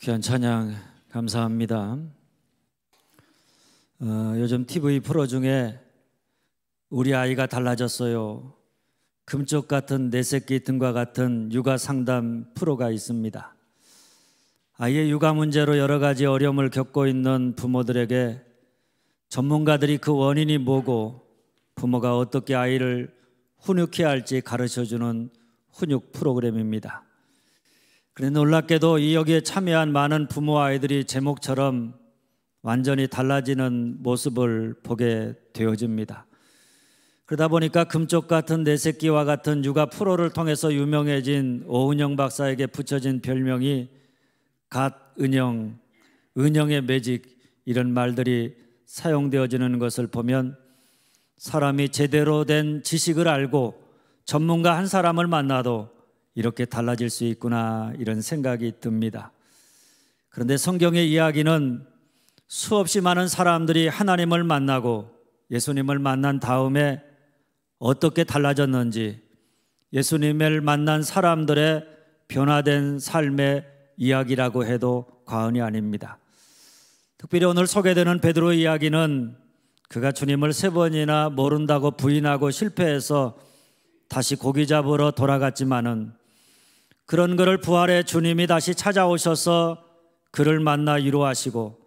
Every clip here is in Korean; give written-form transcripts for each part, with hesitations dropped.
귀한 찬양 감사합니다. 요즘 TV 프로 중에 우리 아이가 달라졌어요. 금쪽 같은 내 새끼 등과 같은 육아 상담 프로가 있습니다. 아이의 육아 문제로 여러 가지 어려움을 겪고 있는 부모들에게 전문가들이 그 원인이 뭐고 부모가 어떻게 아이를 훈육해야 할지 가르쳐주는 훈육 프로그램입니다. 그런데 놀랍게도 여기에 참여한 많은 부모 아이들이 제목처럼 완전히 달라지는 모습을 보게 되어집니다. 그러다 보니까 금쪽 같은 내 새끼와 같은 육아 프로를 통해서 유명해진 오은영 박사에게 붙여진 별명이 갓은영, 은영의 매직, 이런 말들이 사용되어지는 것을 보면 사람이 제대로 된 지식을 알고 전문가 한 사람을 만나도 이렇게 달라질 수 있구나, 이런 생각이 듭니다. 그런데 성경의 이야기는 수없이 많은 사람들이 하나님을 만나고 예수님을 만난 다음에 어떻게 달라졌는지, 예수님을 만난 사람들의 변화된 삶의 이야기라고 해도 과언이 아닙니다. 특별히 오늘 소개되는 베드로의 이야기는 그가 주님을 3번이나 모른다고 부인하고 실패해서 다시 고기 잡으러 돌아갔지만은 그런 그를 부활의 주님이 다시 찾아오셔서 그를 만나 위로하시고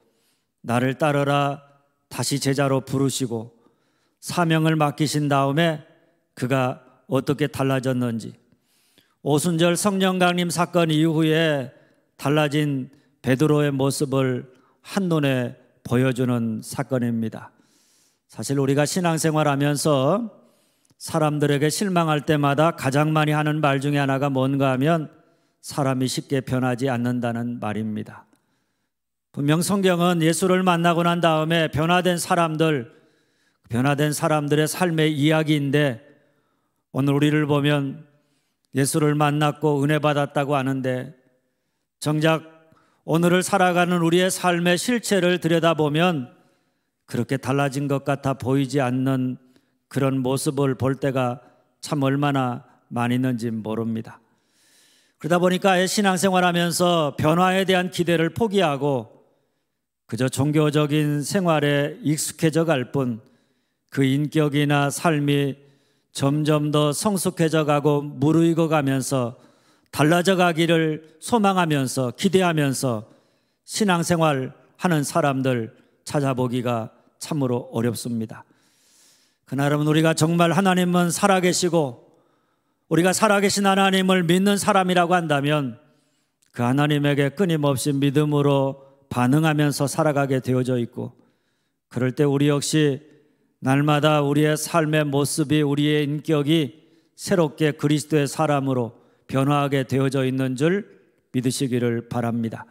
나를 따르라 다시 제자로 부르시고 사명을 맡기신 다음에 그가 어떻게 달라졌는지, 오순절 성령 강림 사건 이후에 달라진 베드로의 모습을 한눈에 보여주는 사건입니다. 사실 우리가 신앙생활하면서 사람들에게 실망할 때마다 가장 많이 하는 말 중에 하나가 뭔가 하면 사람이 쉽게 변하지 않는다는 말입니다. 분명 성경은 예수를 만나고 난 다음에 변화된 사람들의 삶의 이야기인데, 오늘 우리를 보면 예수를 만났고 은혜 받았다고 하는데 정작 오늘을 살아가는 우리의 삶의 실체를 들여다보면 그렇게 달라진 것 같아 보이지 않는 그런 모습을 볼 때가 참 얼마나 많이 있는지 모릅니다. 그러다 보니까 신앙생활하면서 변화에 대한 기대를 포기하고 그저 종교적인 생활에 익숙해져 갈 뿐 그 인격이나 삶이 점점 더 성숙해져 가고 무르익어 가면서 달라져 가기를 소망하면서 기대하면서 신앙생활 하는 사람들 찾아보기가 참으로 어렵습니다. 그날은 우리가 정말 하나님은 살아계시고 우리가 살아계신 하나님을 믿는 사람이라고 한다면 그 하나님에게 끊임없이 믿음으로 반응하면서 살아가게 되어져 있고, 그럴 때 우리 역시 날마다 우리의 삶의 모습이, 우리의 인격이 새롭게 그리스도의 사람으로 변화하게 되어져 있는 줄 믿으시기를 바랍니다.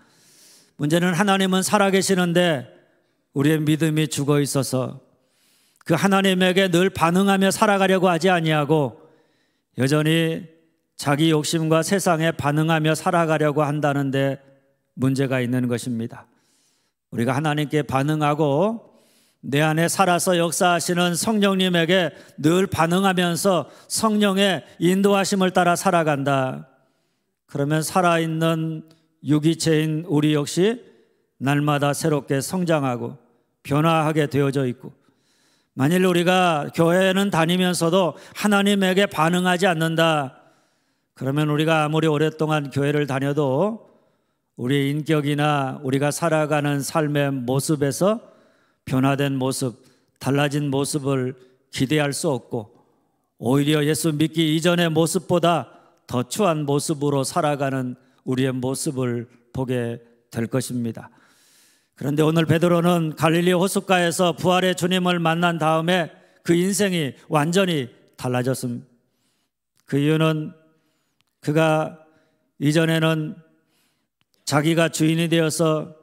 문제는 하나님은 살아계시는데 우리의 믿음이 죽어 있어서 그 하나님에게 늘 반응하며 살아가려고 하지 아니하고 여전히 자기 욕심과 세상에 반응하며 살아가려고 한다는데 문제가 있는 것입니다. 우리가 하나님께 반응하고 내 안에 살아서 역사하시는 성령님에게 늘 반응하면서 성령의 인도하심을 따라 살아간다. 그러면 살아있는 유기체인 우리 역시 날마다 새롭게 성장하고 변화하게 되어져 있고, 만일 우리가 교회는 다니면서도 하나님에게 반응하지 않는다, 그러면 우리가 아무리 오랫동안 교회를 다녀도 우리의 인격이나 우리가 살아가는 삶의 모습에서 변화된 모습, 달라진 모습을 기대할 수 없고 오히려 예수 믿기 이전의 모습보다 더 추한 모습으로 살아가는 우리의 모습을 보게 될 것입니다. 그런데 오늘 베드로는 갈릴리 호숫가에서 부활의 주님을 만난 다음에 그 인생이 완전히 달라졌습니다. 그 이유는 그가 이전에는 자기가 주인이 되어서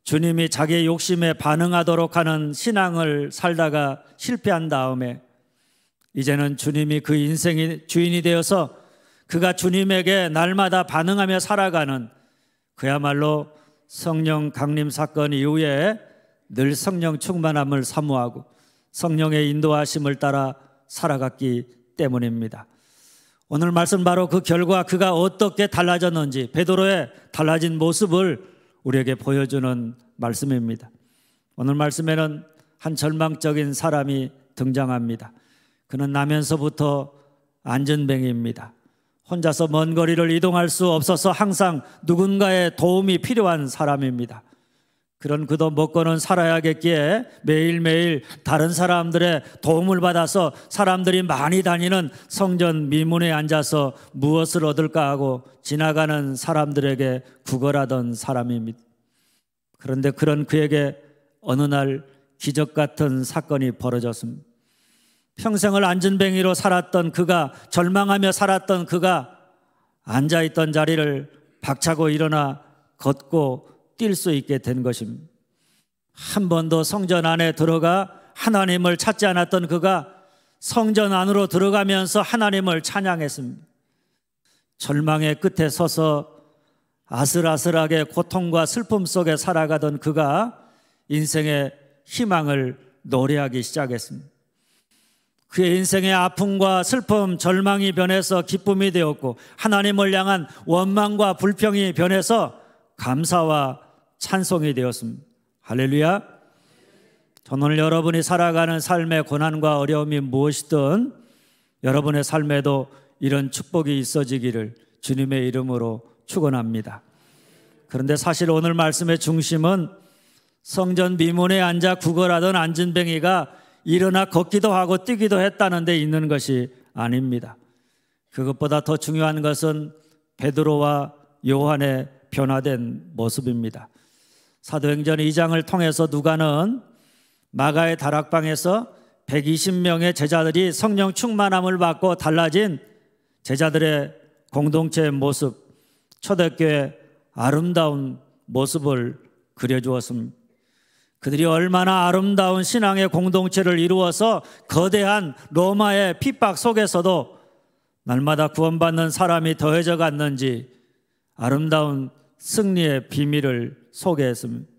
주님이 자기의 욕심에 반응하도록 하는 신앙을 살다가 실패한 다음에 이제는 주님이 그 인생의 주인이 되어서 그가 주님에게 날마다 반응하며 살아가는, 그야말로 성령 강림 사건 이후에 늘 성령 충만함을 사모하고 성령의 인도하심을 따라 살아갔기 때문입니다. 오늘 말씀 바로 그 결과 그가 어떻게 달라졌는지, 베드로의 달라진 모습을 우리에게 보여주는 말씀입니다. 오늘 말씀에는 한 절망적인 사람이 등장합니다. 그는 나면서부터 안전뱅이입니다. 혼자서 먼 거리를 이동할 수 없어서 항상 누군가의 도움이 필요한 사람입니다. 그런 그도 먹고는 살아야겠기에 매일매일 다른 사람들의 도움을 받아서 사람들이 많이 다니는 성전 미문에 앉아서 무엇을 얻을까 하고 지나가는 사람들에게 구걸하던 사람입니다. 그런데 그런 그에게 어느 날 기적 같은 사건이 벌어졌습니다. 평생을 안전뱅이로 살았던 그가, 절망하며 살았던 그가 앉아있던 자리를 박차고 일어나 걷고 뛸 수 있게 된 것입니다. 한 번도 성전 안에 들어가 하나님을 찾지 않았던 그가 성전 안으로 들어가면서 하나님을 찬양했습니다. 절망의 끝에 서서 아슬아슬하게 고통과 슬픔 속에 살아가던 그가 인생의 희망을 노래하기 시작했습니다. 그의 인생의 아픔과 슬픔, 절망이 변해서 기쁨이 되었고 하나님을 향한 원망과 불평이 변해서 감사와 찬송이 되었습니다. 할렐루야. 저는 오늘 여러분이 살아가는 삶의 고난과 어려움이 무엇이든 여러분의 삶에도 이런 축복이 있어지기를 주님의 이름으로 축원합니다. 그런데 사실 오늘 말씀의 중심은 성전 미문에 앉아 구걸하던 안전뱅이가 일어나 걷기도 하고 뛰기도 했다는 데 있는 것이 아닙니다. 그것보다 더 중요한 것은 베드로와 요한의 변화된 모습입니다. 사도행전 2장을 통해서 누가는 마가의 다락방에서 120명의 제자들이 성령 충만함을 받고 달라진 제자들의 공동체의 모습, 초대교회의 아름다운 모습을 그려주었습니다. 그들이 얼마나 아름다운 신앙의 공동체를 이루어서 거대한 로마의 핍박 속에서도 날마다 구원받는 사람이 더해져 갔는지 아름다운 승리의 비밀을 소개했습니다.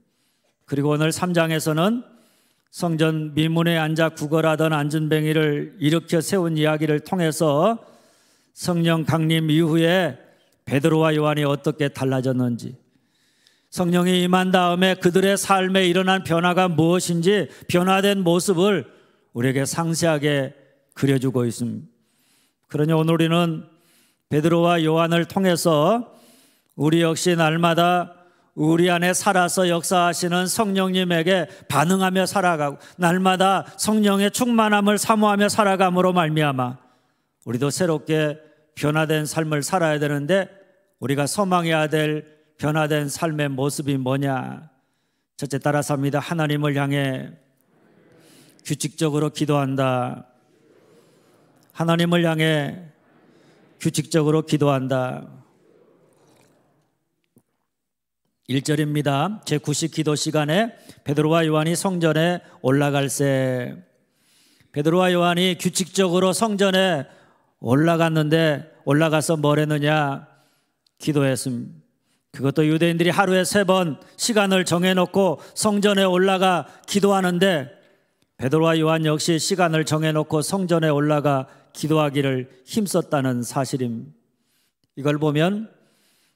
그리고 오늘 3장에서는 성전 미문에 앉아 구걸하던 안전뱅이를 일으켜 세운 이야기를 통해서 성령 강림 이후에 베드로와 요한이 어떻게 달라졌는지, 성령이 임한 다음에 그들의 삶에 일어난 변화가 무엇인지 변화된 모습을 우리에게 상세하게 그려주고 있습니다. 그러니 오늘 우리는 베드로와 요한을 통해서 우리 역시 날마다 우리 안에 살아서 역사하시는 성령님에게 반응하며 살아가고 날마다 성령의 충만함을 사모하며 살아감으로 말미암아 우리도 새롭게 변화된 삶을 살아야 되는데 우리가 소망해야 될 변화된 삶의 모습이 뭐냐? 첫째, 따라서 합니다. 하나님을 향해 규칙적으로 기도한다. 하나님을 향해 규칙적으로 기도한다. 1절입니다. 제9식 기도 시간에 베드로와 요한이 성전에 올라갈새. 베드로와 요한이 규칙적으로 성전에 올라가서 뭘 했느냐? 기도했습니다. 그것도 유대인들이 하루에 3번 시간을 정해놓고 성전에 올라가 기도하는데 베드로와 요한 역시 시간을 정해놓고 성전에 올라가 기도하기를 힘썼다는 사실입니다. 이걸 보면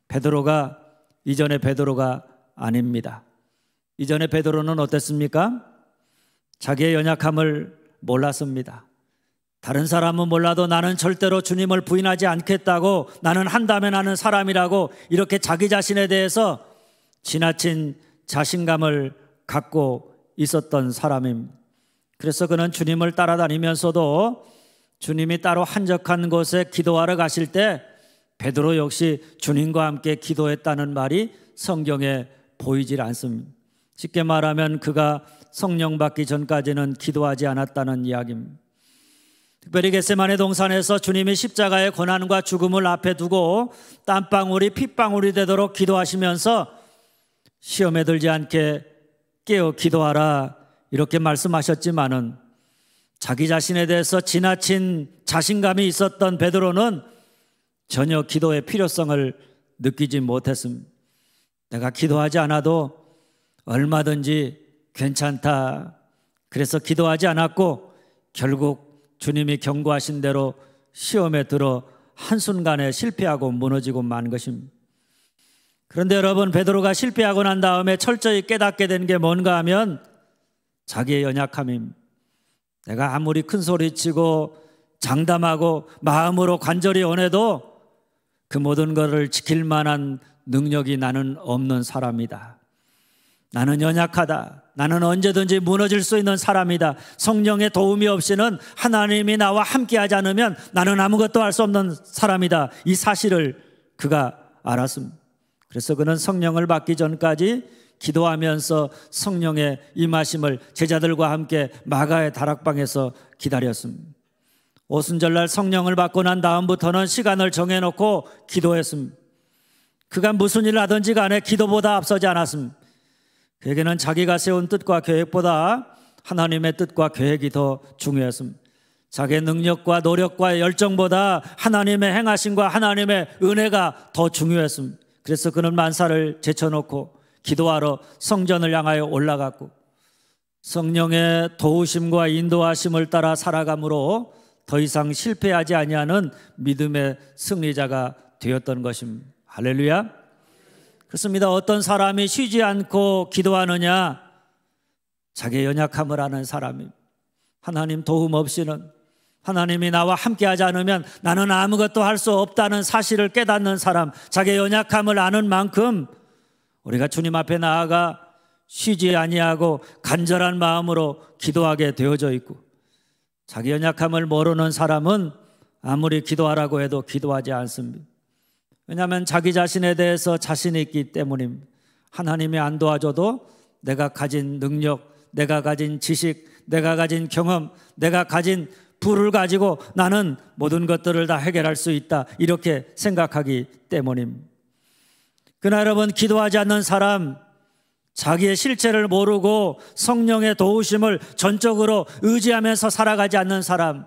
베드로가 이전의 베드로가 아닙니다. 이전의 베드로는 어땠습니까? 자기의 연약함을 몰랐습니다. 다른 사람은 몰라도 나는 절대로 주님을 부인하지 않겠다고, 나는 한다면 하는 사람이라고 이렇게 자기 자신에 대해서 지나친 자신감을 갖고 있었던 사람입니다. 그래서 그는 주님을 따라다니면서도 주님이 따로 한적한 곳에 기도하러 가실 때 베드로 역시 주님과 함께 기도했다는 말이 성경에 보이질 않습니다. 쉽게 말하면 그가 성령 받기 전까지는 기도하지 않았다는 이야기입니다. 특별히 겟세마네 동산에서 주님이 십자가의 고난과 죽음을 앞에 두고 땀방울이 핏방울이 되도록 기도하시면서 시험에 들지 않게 깨어 기도하라 이렇게 말씀하셨지만은 자기 자신에 대해서 지나친 자신감이 있었던 베드로는 전혀 기도의 필요성을 느끼지 못했습니다. 내가 기도하지 않아도 얼마든지 괜찮다. 그래서 기도하지 않았고 결국 주님이 경고하신 대로 시험에 들어 한순간에 실패하고 무너지고 만 것입니다. 그런데 여러분, 베드로가 실패하고 난 다음에 철저히 깨닫게 된 게 뭔가 하면 자기의 연약함입니다. 내가 아무리 큰 소리치고 장담하고 마음으로 간절히 원해도 그 모든 것을 지킬 만한 능력이 나는 없는 사람이다. 나는 연약하다. 나는 언제든지 무너질 수 있는 사람이다. 성령의 도움이 없이는, 하나님이 나와 함께하지 않으면 나는 아무것도 할 수 없는 사람이다. 이 사실을 그가 알았습니다. 그래서 그는 성령을 받기 전까지 기도하면서 성령의 임하심을 제자들과 함께 마가의 다락방에서 기다렸습니다. 오순절날 성령을 받고 난 다음부터는 시간을 정해놓고 기도했습니다. 그가 무슨 일을 하든지 간에 기도보다 앞서지 않았습니다. 그에게는 자기가 세운 뜻과 계획보다 하나님의 뜻과 계획이 더 중요했습니다. 자기의 능력과 노력과 열정보다 하나님의 행하심과 하나님의 은혜가 더 중요했습니다. 그래서 그는 만사를 제쳐놓고 기도하러 성전을 향하여 올라갔고, 성령의 도우심과 인도하심을 따라 살아감으로 더 이상 실패하지 아니하는 믿음의 승리자가 되었던 것입니다. 할렐루야. 그렇습니다. 어떤 사람이 쉬지 않고 기도하느냐? 자기의 연약함을 아는 사람입니다. 하나님 도움 없이는, 하나님이 나와 함께하지 않으면 나는 아무것도 할 수 없다는 사실을 깨닫는 사람, 자기의 연약함을 아는 만큼 우리가 주님 앞에 나아가 쉬지 아니하고 간절한 마음으로 기도하게 되어져 있고, 자기 연약함을 모르는 사람은 아무리 기도하라고 해도 기도하지 않습니다. 왜냐하면 자기 자신에 대해서 자신이 있기 때문입니다. 하나님이 안 도와줘도 내가 가진 능력, 내가 가진 지식, 내가 가진 경험, 내가 가진 부를 가지고 나는 모든 것들을 다 해결할 수 있다, 이렇게 생각하기 때문입니다. 그러나 여러분, 기도하지 않는 사람, 자기의 실체를 모르고 성령의 도우심을 전적으로 의지하면서 살아가지 않는 사람,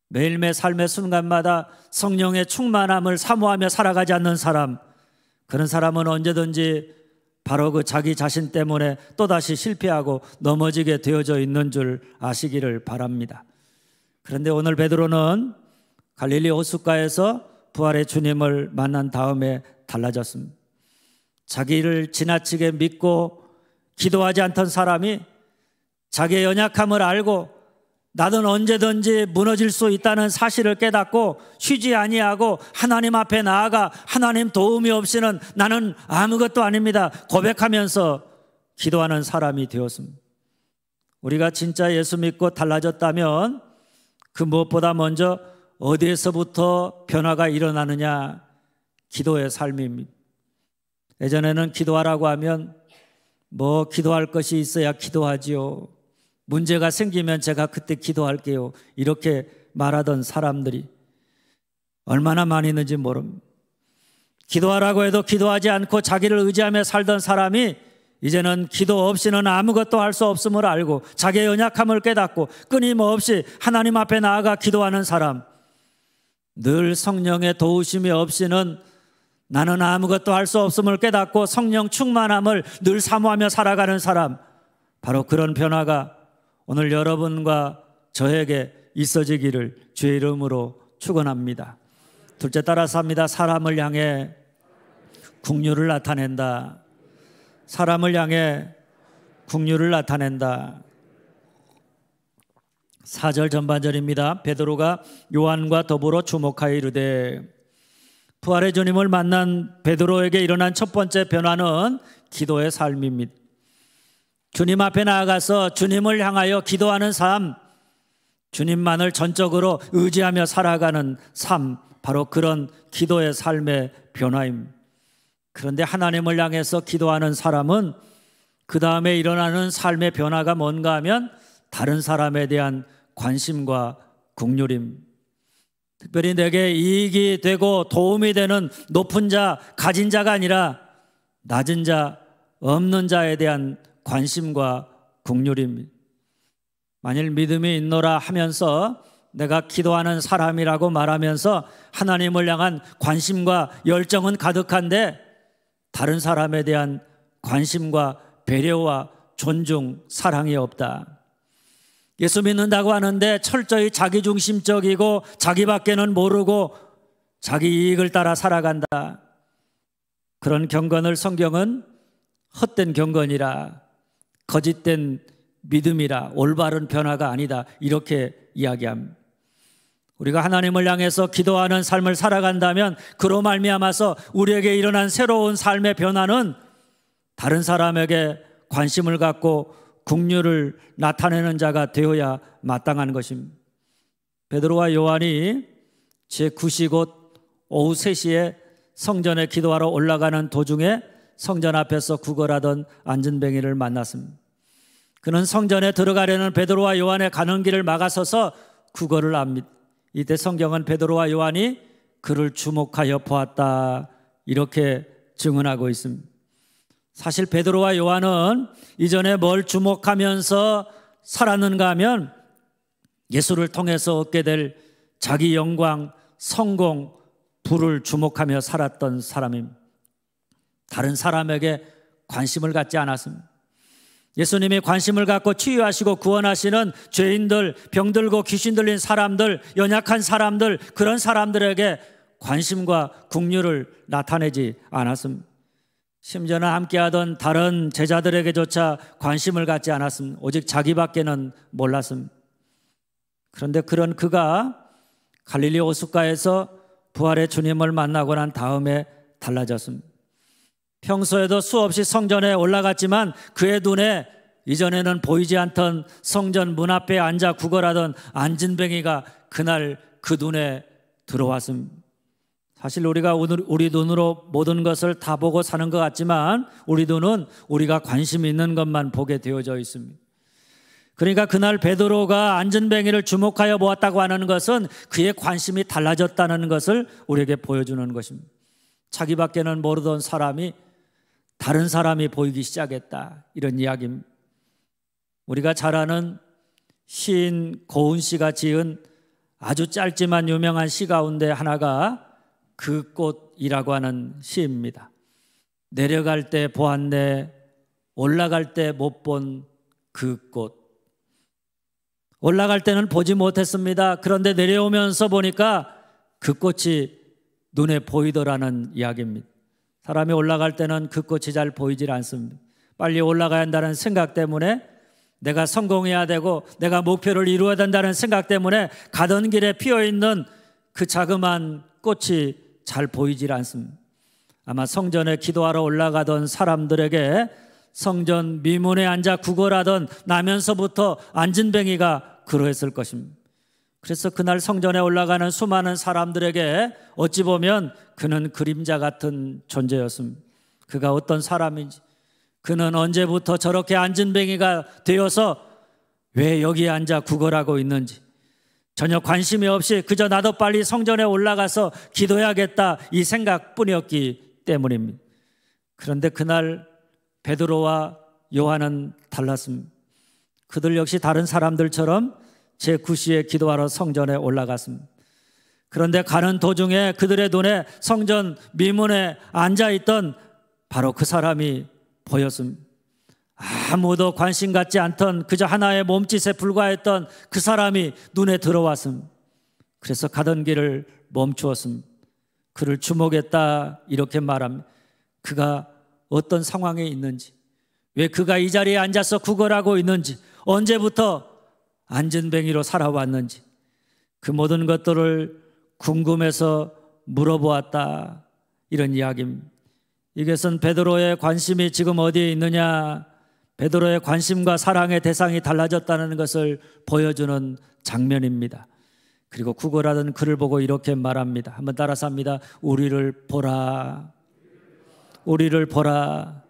매일매일 삶의 순간마다 성령의 충만함을 사모하며 살아가지 않는 사람, 그런 사람은 언제든지 바로 그 자기 자신 때문에 또다시 실패하고 넘어지게 되어져 있는 줄 아시기를 바랍니다. 그런데 오늘 베드로는 갈릴리 호숫가에서 부활의 주님을 만난 다음에 달라졌습니다. 자기를 지나치게 믿고 기도하지 않던 사람이 자기의 연약함을 알고 나는 언제든지 무너질 수 있다는 사실을 깨닫고 쉬지 아니하고 하나님 앞에 나아가 하나님 도움이 없이는 나는 아무것도 아닙니다 고백하면서 기도하는 사람이 되었습니다. 우리가 진짜 예수 믿고 달라졌다면 그 무엇보다 먼저 어디에서부터 변화가 일어나느냐? 기도의 삶입니다. 예전에는 기도하라고 하면 뭐 기도할 것이 있어야 기도하지요. 문제가 생기면 제가 그때 기도할게요. 이렇게 말하던 사람들이 얼마나 많이 있는지 모릅니다. 기도하라고 해도 기도하지 않고 자기를 의지하며 살던 사람이 이제는 기도 없이는 아무것도 할 수 없음을 알고 자기의 연약함을 깨닫고 끊임없이 하나님 앞에 나아가 기도하는 사람, 늘 성령의 도우심이 없이는 나는 아무것도 할 수 없음을 깨닫고 성령 충만함을 늘 사모하며 살아가는 사람, 바로 그런 변화가 오늘 여러분과 저에게 있어지기를 주의 이름으로 축원합니다. 둘째 따라서 합니다. 사람을 향해 긍휼을 나타낸다. 사람을 향해 긍휼을 나타낸다. 4절 전반절입니다. 베드로가 요한과 더불어 주목하여 이르되, 부활의 주님을 만난 베드로에게 일어난 첫 번째 변화는 기도의 삶입니다. 주님 앞에 나아가서 주님을 향하여 기도하는 삶, 주님만을 전적으로 의지하며 살아가는 삶, 바로 그런 기도의 삶의 변화입니다. 그런데 하나님을 향해서 기도하는 사람은 그 다음에 일어나는 삶의 변화가 뭔가 하면 다른 사람에 대한 관심과 긍휼입니다. 특별히 내게 이익이 되고 도움이 되는 높은 자, 가진 자가 아니라 낮은 자, 없는 자에 대한 관심과 긍휼입니다. 만일 믿음이 있노라 하면서 내가 기도하는 사람이라고 말하면서 하나님을 향한 관심과 열정은 가득한데 다른 사람에 대한 관심과 배려와 존중, 사랑이 없다. 예수 믿는다고 하는데 철저히 자기중심적이고 자기밖에는 모르고 자기 이익을 따라 살아간다. 그런 경건을 성경은 헛된 경건이라, 거짓된 믿음이라, 올바른 변화가 아니다, 이렇게 이야기합니다. 우리가 하나님을 향해서 기도하는 삶을 살아간다면 그로 말미암아서 우리에게 일어난 새로운 삶의 변화는 다른 사람에게 관심을 갖고 긍휼을 나타내는 자가 되어야 마땅한 것입니다. 베드로와 요한이 제9시 곧 오후 3시에 성전에 기도하러 올라가는 도중에 성전 앞에서 구걸하던 안진뱅이를 만났습니다. 그는 성전에 들어가려는 베드로와 요한의 가는 길을 막아서서 구걸을 합니다. 이때 성경은 베드로와 요한이 그를 주목하여 보았다, 이렇게 증언하고 있습니다. 사실 베드로와 요한은 이전에 뭘 주목하면서 살았는가 하면 예수를 통해서 얻게 될 자기 영광, 성공, 부를 주목하며 살았던 사람입니다. 다른 사람에게 관심을 갖지 않았습니다. 예수님이 관심을 갖고 치유하시고 구원하시는 죄인들, 병들고 귀신 들린 사람들, 연약한 사람들, 그런 사람들에게 관심과 긍휼을 나타내지 않았습니다. 심지어는 함께하던 다른 제자들에게조차 관심을 갖지 않았습니다. 오직 자기밖에는 몰랐습니다. 그런데 그런 그가 갈릴리 호숫가에서 부활의 주님을 만나고 난 다음에 달라졌습니다. 평소에도 수없이 성전에 올라갔지만 그의 눈에 이전에는 보이지 않던 성전 문 앞에 앉아 구걸하던 안진뱅이가 그날 그 눈에 들어왔습니다. 사실 우리가 우리 눈으로 모든 것을 다 보고 사는 것 같지만 우리 눈은 우리가 관심 있는 것만 보게 되어져 있습니다. 그러니까 그날 베드로가 안진뱅이를 주목하여 보았다고 하는 것은 그의 관심이 달라졌다는 것을 우리에게 보여주는 것입니다. 자기밖에는 모르던 사람이 다른 사람이 보이기 시작했다, 이런 이야기입니다. 우리가 잘 아는 시인 고은 씨가 지은 아주 짧지만 유명한 시 가운데 하나가 그 꽃이라고 하는 시입니다. 내려갈 때 보았네, 올라갈 때 못 본 그 꽃. 올라갈 때는 보지 못했습니다. 그런데 내려오면서 보니까 그 꽃이 눈에 보이더라는 이야기입니다. 사람이 올라갈 때는 그 꽃이 잘 보이질 않습니다. 빨리 올라가야 한다는 생각 때문에, 내가 성공해야 되고 내가 목표를 이루어야 된다는 생각 때문에 가던 길에 피어있는 그 자그마한 꽃이 잘 보이질 않습니다. 아마 성전에 기도하러 올라가던 사람들에게 성전 미문에 앉아 구걸하던 나면서부터 안진뱅이가 그러했을 것입니다. 그래서 그날 성전에 올라가는 수많은 사람들에게 어찌 보면 그는 그림자 같은 존재였습니다. 그가 어떤 사람인지, 그는 언제부터 저렇게 안진뱅이가 되어서 왜 여기에 앉아 구걸하고 있는지 전혀 관심이 없이 그저 나도 빨리 성전에 올라가서 기도해야겠다, 이 생각뿐이었기 때문입니다. 그런데 그날 베드로와 요한은 달랐습니다. 그들 역시 다른 사람들처럼 제9시에 기도하러 성전에 올라갔습니다. 그런데 가는 도중에 그들의 눈에 성전 미문에 앉아있던 바로 그 사람이 보였습니다. 아무도 관심 갖지 않던 그저 하나의 몸짓에 불과했던 그 사람이 눈에 들어왔습니다. 그래서 가던 길을 멈추었습니다. 그를 주목했다, 이렇게 말합니다. 그가 어떤 상황에 있는지, 왜 그가 이 자리에 앉아서 구걸하고 있는지, 언제부터 안진뱅이로 살아왔는지, 그 모든 것들을 궁금해서 물어보았다, 이런 이야기입니다. 이것은 베드로의 관심이 지금 어디에 있느냐, 베드로의 관심과 사랑의 대상이 달라졌다는 것을 보여주는 장면입니다. 그리고 구걸하던 그를 보고 이렇게 말합니다. 한번 따라서 합니다. 우리를 보라, 우리를 보라.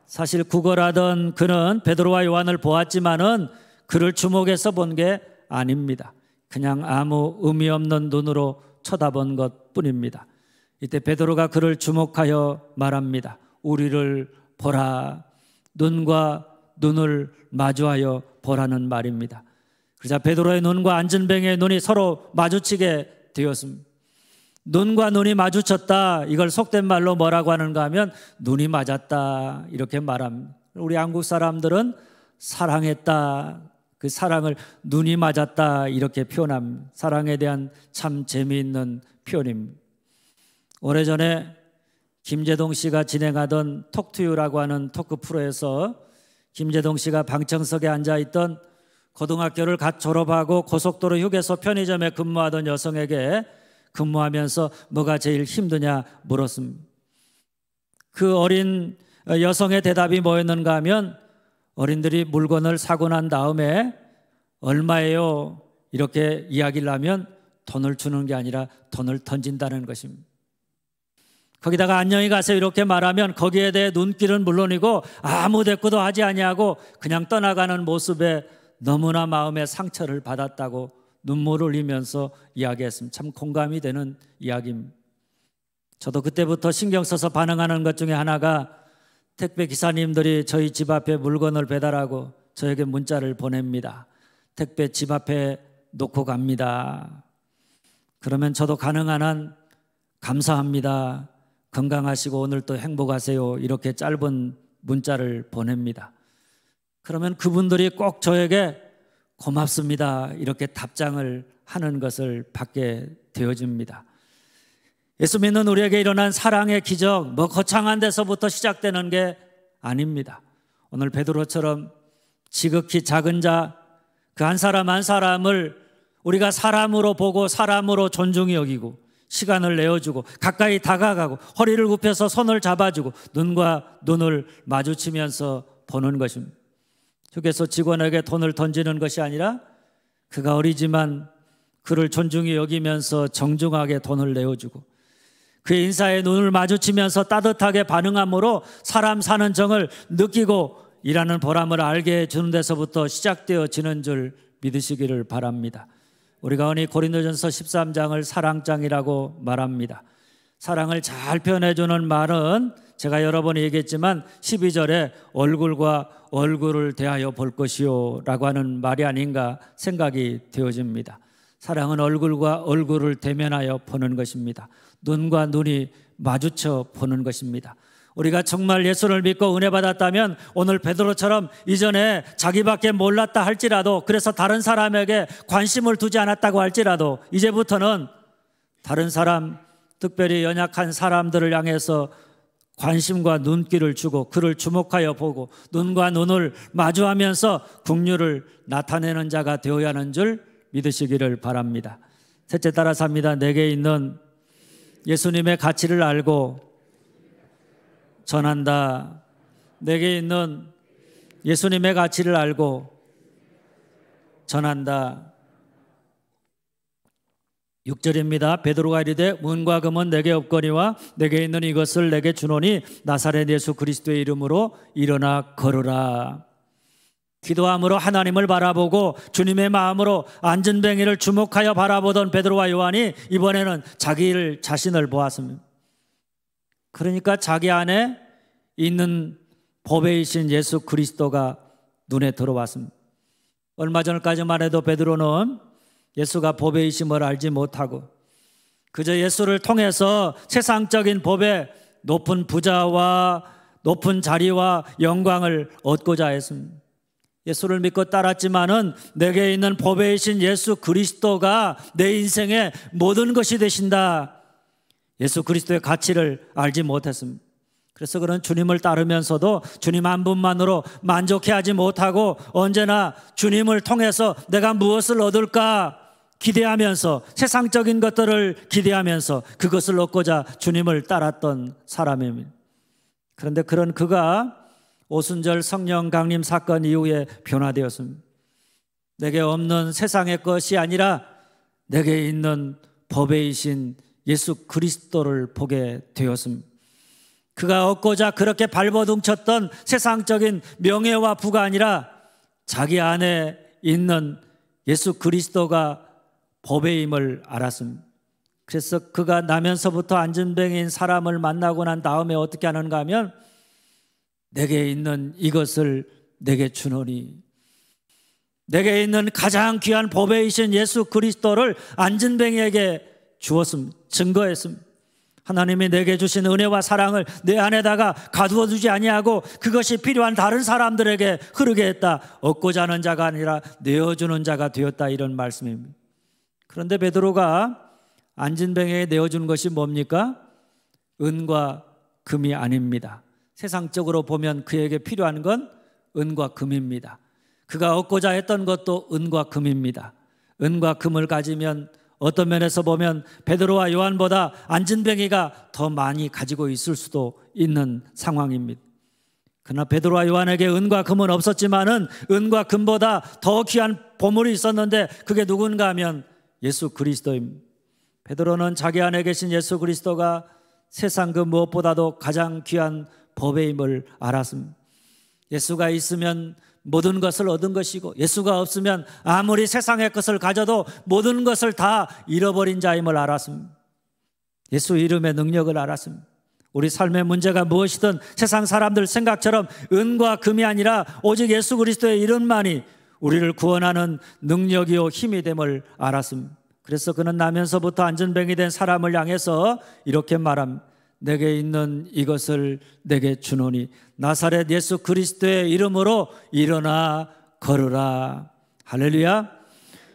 사실 구걸하던 그는 베드로와 요한을 보았지만은 그를 주목해서 본 게 아닙니다. 그냥 아무 의미 없는 눈으로 쳐다본 것뿐입니다. 이때 베드로가 그를 주목하여 말합니다. 우리를 보라. 눈과 눈을 마주하여 보라는 말입니다. 그러자 베드로의 눈과 안진뱅이의 눈이 서로 마주치게 되었습니다. 눈과 눈이 마주쳤다, 이걸 속된 말로 뭐라고 하는가 하면 눈이 맞았다, 이렇게 말합니다. 우리 한국 사람들은 사랑했다, 그 사랑을 눈이 맞았다, 이렇게 표현합니다. 사랑에 대한 참 재미있는 표현입니다. 오래전에 김재동 씨가 진행하던 톡투유라고 하는 토크 프로에서 김재동 씨가 방청석에 앉아있던 고등학교를 갓 졸업하고 고속도로 휴게소 편의점에 근무하던 여성에게 근무하면서 뭐가 제일 힘드냐 물었습니다. 그 어린 여성의 대답이 뭐였는가 하면 어린들이 물건을 사고 난 다음에 얼마예요? 이렇게 이야기를 하면 돈을 주는 게 아니라 돈을 던진다는 것입니다. 거기다가 안녕히 가세요 이렇게 말하면 거기에 대해 눈길은 물론이고 아무 대꾸도 하지 아니하고 그냥 떠나가는 모습에 너무나 마음에 상처를 받았다고 눈물을 흘리면서 이야기했습니다. 참 공감이 되는 이야기입니다. 저도 그때부터 신경 써서 반응하는 것 중에 하나가 택배 기사님들이 저희 집 앞에 물건을 배달하고 저에게 문자를 보냅니다. 택배 집 앞에 놓고 갑니다. 그러면 저도 가능한 한 감사합니다. 건강하시고 오늘 또 행복하세요. 이렇게 짧은 문자를 보냅니다. 그러면 그분들이 꼭 저에게 고맙습니다. 이렇게 답장을 하는 것을 받게 되어집니다. 예수 믿는 우리에게 일어난 사랑의 기적, 거창한 데서부터 시작되는 게 아닙니다. 오늘 베드로처럼 지극히 작은 자, 그 한 사람 한 사람을 우리가 사람으로 보고 사람으로 존중히 여기고 시간을 내어주고 가까이 다가가고 허리를 굽혀서 손을 잡아주고 눈과 눈을 마주치면서 보는 것입니다. 휴게소 직원에게 돈을 던지는 것이 아니라 그가 어리지만 그를 존중히 여기면서 정중하게 돈을 내어주고 그의 인사에 눈을 마주치면서 따뜻하게 반응함으로 사람 사는 정을 느끼고 일하는 보람을 알게 해주는 데서부터 시작되어지는 줄 믿으시기를 바랍니다. 우리가 흔히 고린도전서 13장을 사랑장이라고 말합니다. 사랑을 잘 표현해주는 말은 제가 여러 번 얘기했지만 12절에 얼굴과 얼굴을 대하여 볼 것이요 라고 하는 말이 아닌가 생각이 되어집니다. 사랑은 얼굴과 얼굴을 대면하여 보는 것입니다. 눈과 눈이 마주쳐 보는 것입니다. 우리가 정말 예수를 믿고 은혜 받았다면 오늘 베드로처럼 이전에 자기밖에 몰랐다 할지라도 그래서 다른 사람에게 관심을 두지 않았다고 할지라도 이제부터는 다른 사람, 특별히 연약한 사람들을 향해서 관심과 눈길을 주고 그를 주목하여 보고 눈과 눈을 마주하면서 긍휼을 나타내는 자가 되어야 하는 줄 믿으시기를 바랍니다. 셋째 따라서 합니다. 내게 있는 예수님의 가치를 알고 전한다. 내게 있는 예수님의 가치를 알고 전한다. 6절입니다. 베드로가 이르되 은과 금은 내게 없거니와 내게 있는 이것을 내게 주노니 나사렛 예수 그리스도의 이름으로 일어나 걸으라. 기도함으로 하나님을 바라보고 주님의 마음으로 안전뱅이를 주목하여 바라보던 베드로와 요한이 이번에는 자기 자신을 보았습니다. 그러니까 자기 안에 있는 보배이신 예수 그리스도가 눈에 들어왔습니다. 얼마 전까지만 해도 베드로는 예수가 보배이심을 알지 못하고 그저 예수를 통해서 세상적인 법에 높은 부자와 높은 자리와 영광을 얻고자 했습니다. 예수를 믿고 따랐지만은 내게 있는 보배이신 예수 그리스도가 내 인생의 모든 것이 되신다. 예수 그리스도의 가치를 알지 못했습니다. 그래서 그런 주님을 따르면서도 주님 한 분만으로 만족해하지 못하고 언제나 주님을 통해서 내가 무엇을 얻을까 기대하면서 세상적인 것들을 기대하면서 그것을 얻고자 주님을 따랐던 사람입니다. 그런데 그런 그가 오순절 성령 강림 사건 이후에 변화되었습니다. 내게 없는 세상의 것이 아니라 내게 있는 보배이신 예수 그리스도를 보게 되었습니다. 그가 얻고자 그렇게 발버둥쳤던 세상적인 명예와 부가 아니라 자기 안에 있는 예수 그리스도가 보배임을 알았습니다. 그래서 그가 나면서부터 안전뱅이인 사람을 만나고 난 다음에 어떻게 하는가 하면 내게 있는 이것을 내게 주노니 내게 있는 가장 귀한 보배이신 예수 그리스도를 안전뱅이에게 주었습니다. 증거했습니다. 하나님이 내게 주신 은혜와 사랑을 내 안에다가 가두어 두지 아니하고 그것이 필요한 다른 사람들에게 흐르게 했다. 얻고자 하는 자가 아니라 내어주는 자가 되었다. 이런 말씀입니다. 그런데 베드로가 안진뱅이에 내어준 것이 뭡니까? 은과 금이 아닙니다. 세상적으로 보면 그에게 필요한 건 은과 금입니다. 그가 얻고자 했던 것도 은과 금입니다. 은과 금을 가지면 어떤 면에서 보면 베드로와 요한보다 안진뱅이가 더 많이 가지고 있을 수도 있는 상황입니다. 그러나 베드로와 요한에게 은과 금은 없었지만은 은과 금보다 더 귀한 보물이 있었는데 그게 누군가 하면 예수 그리스도입니다. 베드로는 자기 안에 계신 예수 그리스도가 세상 그 무엇보다도 가장 귀한 보배임을 알았습니다. 예수가 있으면 모든 것을 얻은 것이고 예수가 없으면 아무리 세상의 것을 가져도 모든 것을 다 잃어버린 자임을 알았습니다. 예수 이름의 능력을 알았습니다. 우리 삶의 문제가 무엇이든 세상 사람들 생각처럼 은과 금이 아니라 오직 예수 그리스도의 이름만이 우리를 구원하는 능력이요 힘이 됨을 알았습니다. 그래서 그는 나면서부터 안전뱅이 된 사람을 향해서 이렇게 말합니다. 내게 있는 이것을 내게 주노니 나사렛 예수 그리스도의 이름으로 일어나 걸으라. 할렐루야.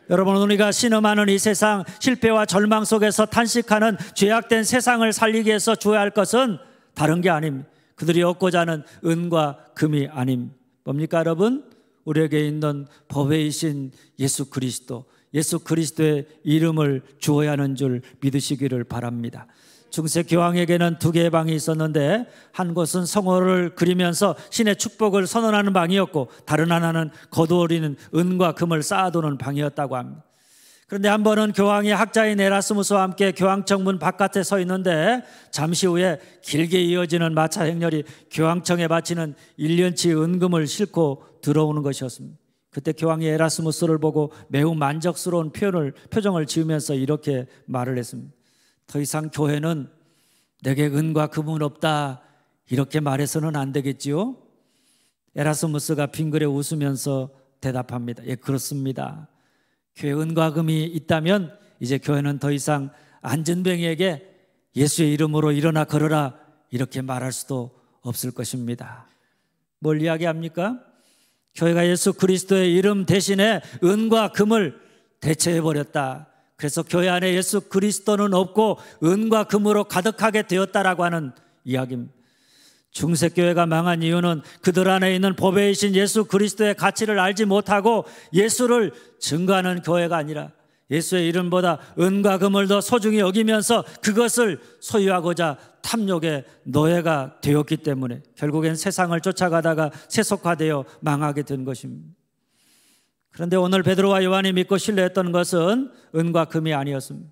여러분, 우리가 신음하는 이 세상, 실패와 절망 속에서 탄식하는 죄악된 세상을 살리기 위해서 주어야 할 것은 다른 게 아닙니다. 그들이 얻고자 하는 은과 금이 아닙니다. 뭡니까 여러분? 우리에게 있는 보배이신 예수 그리스도, 예수 그리스도의 이름을 주어야 하는 줄 믿으시기를 바랍니다. 중세 교황에게는 두 개의 방이 있었는데 한 곳은 성호를 그리면서 신의 축복을 선언하는 방이었고 다른 하나는 거두어리는 은과 금을 쌓아두는 방이었다고 합니다. 그런데 한 번은 교황이 학자인 에라스무스와 함께 교황청 문 바깥에 서 있는데 잠시 후에 길게 이어지는 마차 행렬이 교황청에 바치는 1년치 은금을 싣고 들어오는 것이었습니다. 그때 교황이 에라스무스를 보고 매우 만족스러운 표정을 지으면서 이렇게 말을 했습니다. 더 이상 교회는 내게 은과 금은 없다 이렇게 말해서는 안 되겠지요? 에라스무스가 빙그레 웃으면서 대답합니다. 예, 그렇습니다. 교회 은과 금이 있다면 이제 교회는 더 이상 안전뱅이에게 예수의 이름으로 일어나 걸어라 이렇게 말할 수도 없을 것입니다. 뭘 이야기합니까? 교회가 예수 그리스도의 이름 대신에 은과 금을 대체해버렸다. 그래서 교회 안에 예수 그리스도는 없고 은과 금으로 가득하게 되었다라고 하는 이야기입니다. 중세교회가 망한 이유는 그들 안에 있는 보배이신 예수 그리스도의 가치를 알지 못하고 예수를 증거하는 교회가 아니라 예수의 이름보다 은과 금을 더 소중히 여기면서 그것을 소유하고자 탐욕의 노예가 되었기 때문에 결국엔 세상을 쫓아가다가 세속화되어 망하게 된 것입니다. 그런데 오늘 베드로와 요한이 믿고 신뢰했던 것은 은과 금이 아니었습니다.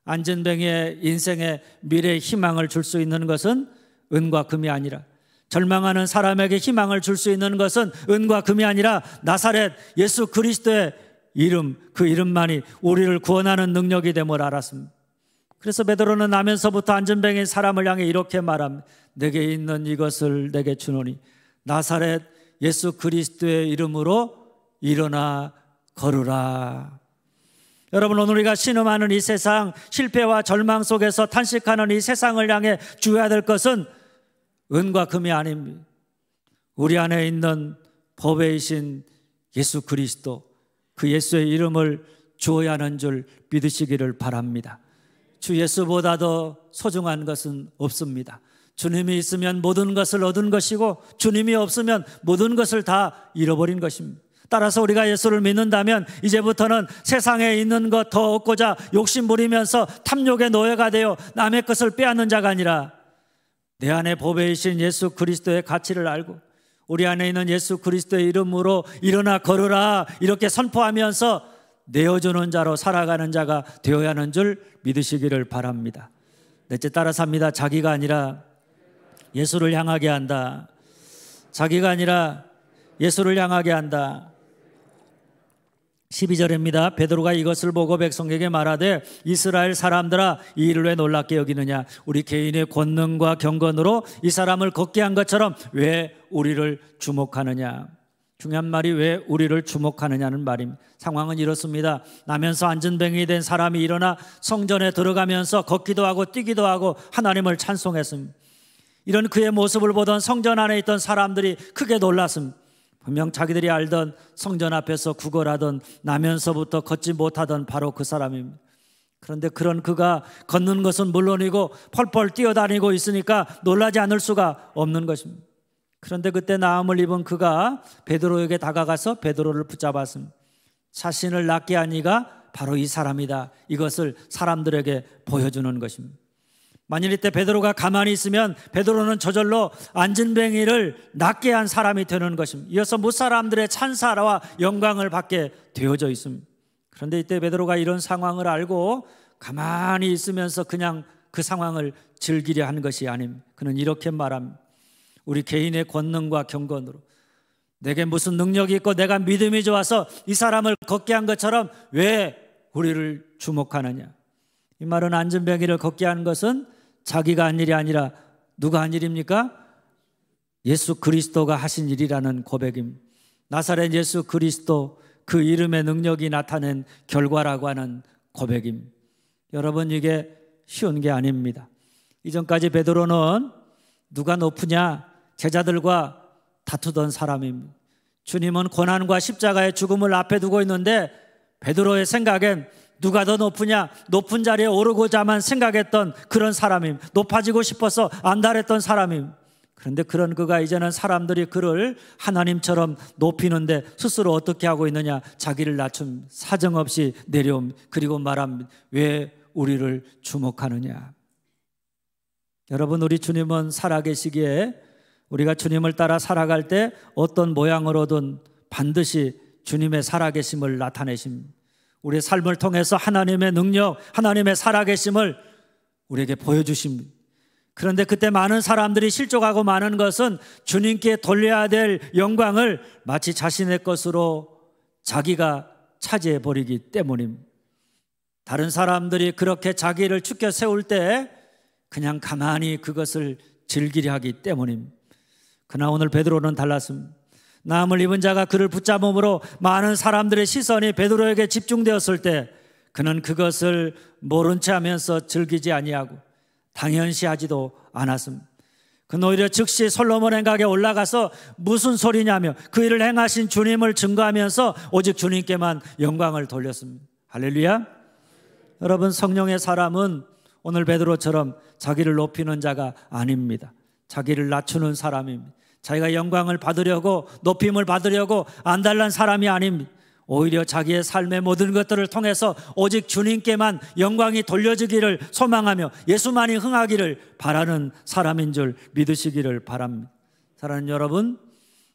안전뱅이의 인생의 미래의 희망을 줄 수 있는 것은 은과 금이 아니라 절망하는 사람에게 희망을 줄 수 있는 것은 은과 금이 아니라 나사렛 예수 그리스도의 이름, 그 이름만이 우리를 구원하는 능력이 됨을 알았습니다. 그래서 베드로는 나면서부터 안전뱅이인 사람을 향해 이렇게 말합니다. 내게 있는 이것을 내게 주노니 나사렛 예수 그리스도의 이름으로 일어나 걸으라. 여러분, 오늘 우리가 신음하는 이 세상, 실패와 절망 속에서 탄식하는 이 세상을 향해 주어야 될 것은 은과 금이 아닙니다. 우리 안에 있는 보배이신 예수 그리스도, 그 예수의 이름을 주어야 하는 줄 믿으시기를 바랍니다. 주 예수보다 더 소중한 것은 없습니다. 주님이 있으면 모든 것을 얻은 것이고 주님이 없으면 모든 것을 다 잃어버린 것입니다. 따라서 우리가 예수를 믿는다면 이제부터는 세상에 있는 것 더 얻고자 욕심 부리면서 탐욕의 노예가 되어 남의 것을 빼앗는 자가 아니라 내 안에 보배이신 예수 그리스도의 가치를 알고 우리 안에 있는 예수 그리스도의 이름으로 일어나 걸으라 이렇게 선포하면서 내어주는 자로 살아가는 자가 되어야 하는 줄 믿으시기를 바랍니다. 넷째, 따라 삽니다. 자기가 아니라 예수를 향하게 한다. 자기가 아니라 예수를 향하게 한다. 12절입니다. 베드로가 이것을 보고 백성에게 말하되 이스라엘 사람들아 이 일을 왜 놀랍게 여기느냐. 우리 개인의 권능과 경건으로 이 사람을 걷게 한 것처럼 왜 우리를 주목하느냐. 중요한 말이 왜 우리를 주목하느냐는 말입니다. 상황은 이렇습니다. 나면서 안전뱅이 된 사람이 일어나 성전에 들어가면서 걷기도 하고 뛰기도 하고 하나님을 찬송했습니다. 이런 그의 모습을 보던 성전 안에 있던 사람들이 크게 놀랐습니다. 분명 자기들이 알던 성전 앞에서 구걸하던 나면서부터 걷지 못하던 바로 그 사람입니다. 그런데 그런 그가 걷는 것은 물론이고 펄펄 뛰어다니고 있으니까 놀라지 않을 수가 없는 것입니다. 그런데 그때 나음을 입은 그가 베드로에게 다가가서 베드로를 붙잡았습니다. 자신을 낫게 한 이가 바로 이 사람이다. 이것을 사람들에게 보여주는 것입니다. 만일 이때 베드로가 가만히 있으면 베드로는 저절로 안진뱅이를 낫게 한 사람이 되는 것입니다. 이어서 무사람들의 찬사와 영광을 받게 되어져 있습니다. 그런데 이때 베드로가 이런 상황을 알고 가만히 있으면서 그냥 그 상황을 즐기려 한 것이 아닙니다. 그는 이렇게 말합니다. 우리 개인의 권능과 경건으로 내게 무슨 능력이 있고 내가 믿음이 좋아서 이 사람을 걷게 한 것처럼 왜 우리를 주목하느냐. 이 말은 안진뱅이를 걷게 한 것은 자기가 한 일이 아니라 누가 한 일입니까? 예수 그리스도가 하신 일이라는 고백입니다. 나사렛 예수 그리스도 그 이름의 능력이 나타낸 결과라고 하는 고백입니다. 여러분, 이게 쉬운 게 아닙니다. 이전까지 베드로는 누가 높으냐 제자들과 다투던 사람입니다. 주님은 고난과 십자가의 죽음을 앞에 두고 있는데 베드로의 생각엔 누가 더 높으냐, 높은 자리에 오르고자만 생각했던 그런 사람입니다. 높아지고 싶어서 안달했던 사람입니다. 그런데 그런 그가 이제는 사람들이 그를 하나님처럼 높이는데 스스로 어떻게 하고 있느냐, 자기를 낮춤, 사정없이 내려옴, 그리고 말합니다. 왜 우리를 주목하느냐. 여러분, 우리 주님은 살아계시기에 우리가 주님을 따라 살아갈 때 어떤 모양으로든 반드시 주님의 살아계심을 나타내십니다. 우리의 삶을 통해서 하나님의 능력, 하나님의 살아계심을 우리에게 보여주십니다. 그런데 그때 많은 사람들이 실족하고 많은 것은 주님께 돌려야 될 영광을 마치 자신의 것으로 자기가 차지해버리기 때문입니다. 다른 사람들이 그렇게 자기를 축켜 세울 때 그냥 가만히 그것을 즐기려 하기 때문입니다. 그러나 오늘 베드로는 달랐습니다. 나음을 입은 자가 그를 붙잡음으로 많은 사람들의 시선이 베드로에게 집중되었을 때 그는 그것을 모른 채 하면서 즐기지 아니하고 당연시하지도 않았습니다. 그는 오히려 즉시 솔로몬 행각에 올라가서 무슨 소리냐며 그 일을 행하신 주님을 증거하면서 오직 주님께만 영광을 돌렸습니다. 할렐루야. 여러분, 성령의 사람은 오늘 베드로처럼 자기를 높이는 자가 아닙니다. 자기를 낮추는 사람입니다. 자기가 영광을 받으려고, 높임을 받으려고 안달난 사람이 아닙니다. 오히려 자기의 삶의 모든 것들을 통해서 오직 주님께만 영광이 돌려지기를 소망하며 예수만이 흥하기를 바라는 사람인 줄 믿으시기를 바랍니다. 사랑하는 여러분,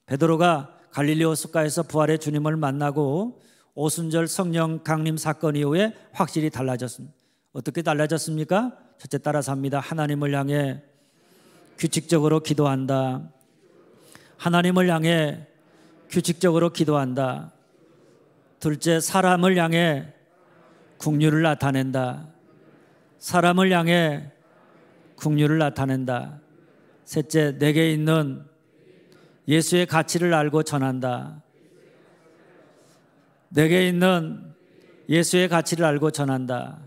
베드로가 갈릴리 호숫가에서 부활의 주님을 만나고 오순절 성령 강림 사건 이후에 확실히 달라졌습니다. 어떻게 달라졌습니까? 첫째, 따라서 합니다. 하나님을 향해 규칙적으로 기도한다. 하나님을 향해 규칙적으로 기도한다. 둘째, 사람을 향해 긍휼을 나타낸다. 사람을 향해 긍휼을 나타낸다. 셋째, 내게 있는 예수의 가치를 알고 전한다. 내게 있는 예수의 가치를 알고 전한다.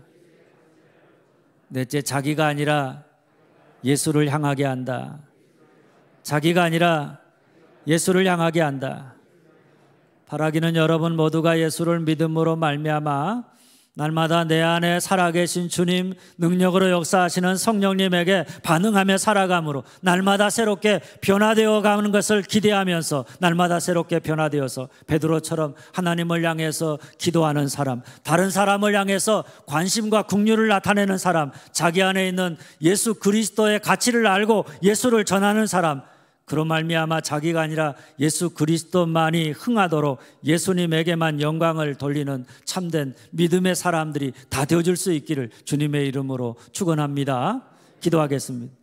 넷째, 자기가 아니라 예수를 향하게 한다. 자기가 아니라 예수를 향하게 한다. 바라기는 여러분 모두가 예수를 믿음으로 말미암아 날마다 내 안에 살아계신 주님, 능력으로 역사하시는 성령님에게 반응하며 살아감으로 날마다 새롭게 변화되어 가는 것을 기대하면서 날마다 새롭게 변화되어서 베드로처럼 하나님을 향해서 기도하는 사람, 다른 사람을 향해서 관심과 긍휼을 나타내는 사람, 자기 안에 있는 예수 그리스도의 가치를 알고 예수를 전하는 사람, 그로 말미암아 자기가 아니라 예수 그리스도만이 흥하도록 예수님에게만 영광을 돌리는 참된 믿음의 사람들이 다 되어줄 수 있기를 주님의 이름으로 축원합니다. 기도하겠습니다.